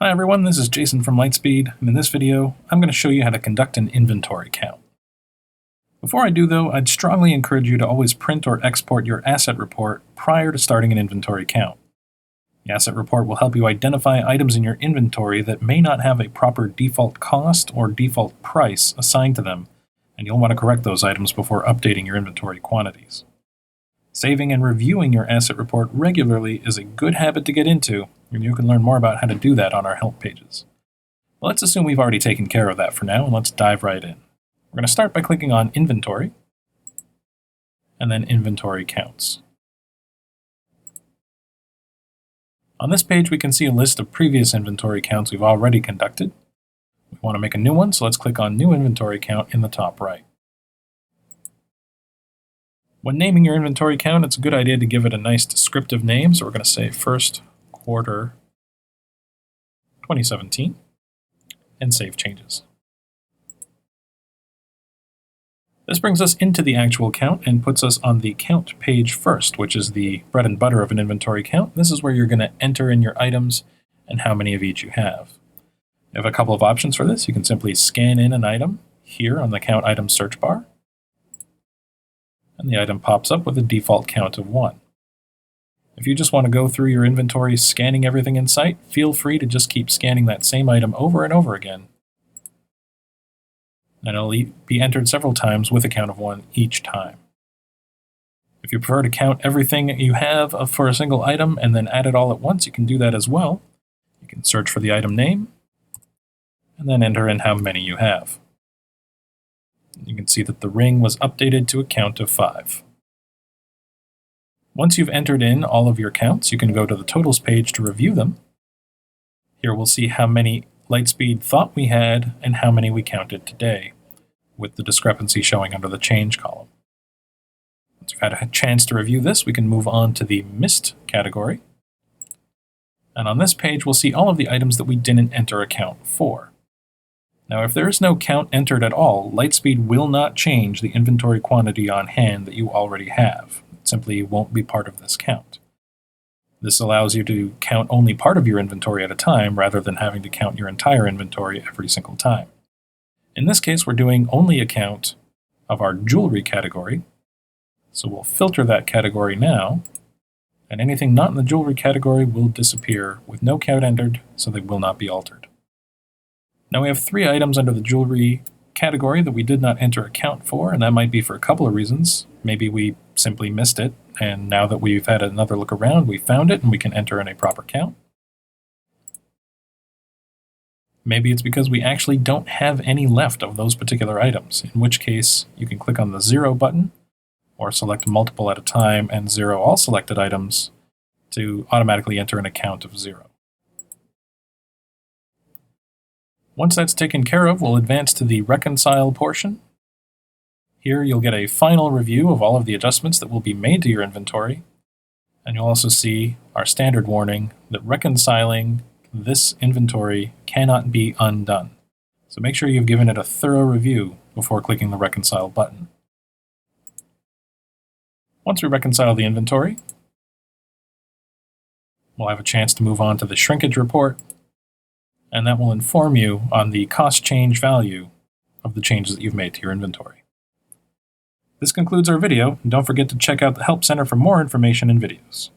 Hi everyone, this is Jason from Lightspeed, and in this video, I'm going to show you how to conduct an inventory count. Before I do though, I'd strongly encourage you to always print or export your asset report prior to starting an inventory count. The asset report will help you identify items in your inventory that may not have a proper default cost or default price assigned to them, and you'll want to correct those items before updating your inventory quantities. Saving and reviewing your asset report regularly is a good habit to get into, and you can learn more about how to do that on our help pages. Well, let's assume we've already taken care of that for now, and let's dive right in. We're going to start by clicking on Inventory, and then Inventory Counts. On this page, we can see a list of previous inventory counts we've already conducted. We want to make a new one, so let's click on New Inventory Count in the top right. When naming your inventory count, it's a good idea to give it a nice descriptive name, so we're going to say first quarter 2017, and save changes. This brings us into the actual count and puts us on the count page first, which is the bread and butter of an inventory count. This is where you're going to enter in your items and how many of each you have. You have a couple of options for this. You can simply scan in an item here on the Count Item search bar, and the item pops up with a default count of 1. If you just want to go through your inventory scanning everything in sight, feel free to just keep scanning that same item over and over again, and it'll be entered several times with a count of 1 each time. If you prefer to count everything you have for a single item and then add it all at once, you can do that as well. You can search for the item name and then enter in how many you have. You can see that the ring was updated to a count of 5. Once you've entered in all of your counts, you can go to the totals page to review them. Here we'll see how many Lightspeed thought we had and how many we counted today, with the discrepancy showing under the change column. Once you've had a chance to review this, we can move on to the missed category. And on this page, we'll see all of the items that we didn't enter a count for. Now, if there is no count entered at all, Lightspeed will not change the inventory quantity on hand that you already have. It simply won't be part of this count. This allows you to count only part of your inventory at a time, rather than having to count your entire inventory every single time. In this case, we're doing only a count of our jewelry category, so we'll filter that category now, and anything not in the jewelry category will disappear with no count entered, so they will not be altered. Now we have 3 items under the jewelry category that we did not enter a count for, and that might be for a couple of reasons. Maybe we simply missed it, and now that we've had another look around, we found it and we can enter in a proper count. Maybe it's because we actually don't have any left of those particular items, in which case you can click on the 0 button, or select multiple at a time and 0 all selected items to automatically enter in a count of 0. Once that's taken care of, we'll advance to the reconcile portion. Here you'll get a final review of all of the adjustments that will be made to your inventory, and you'll also see our standard warning that reconciling this inventory cannot be undone. So make sure you've given it a thorough review before clicking the reconcile button. Once we reconcile the inventory, we'll have a chance to move on to the shrinkage report, and that will inform you on the cost change value of the changes that you've made to your inventory. This concludes our video, and don't forget to check out the Help Center for more information and videos.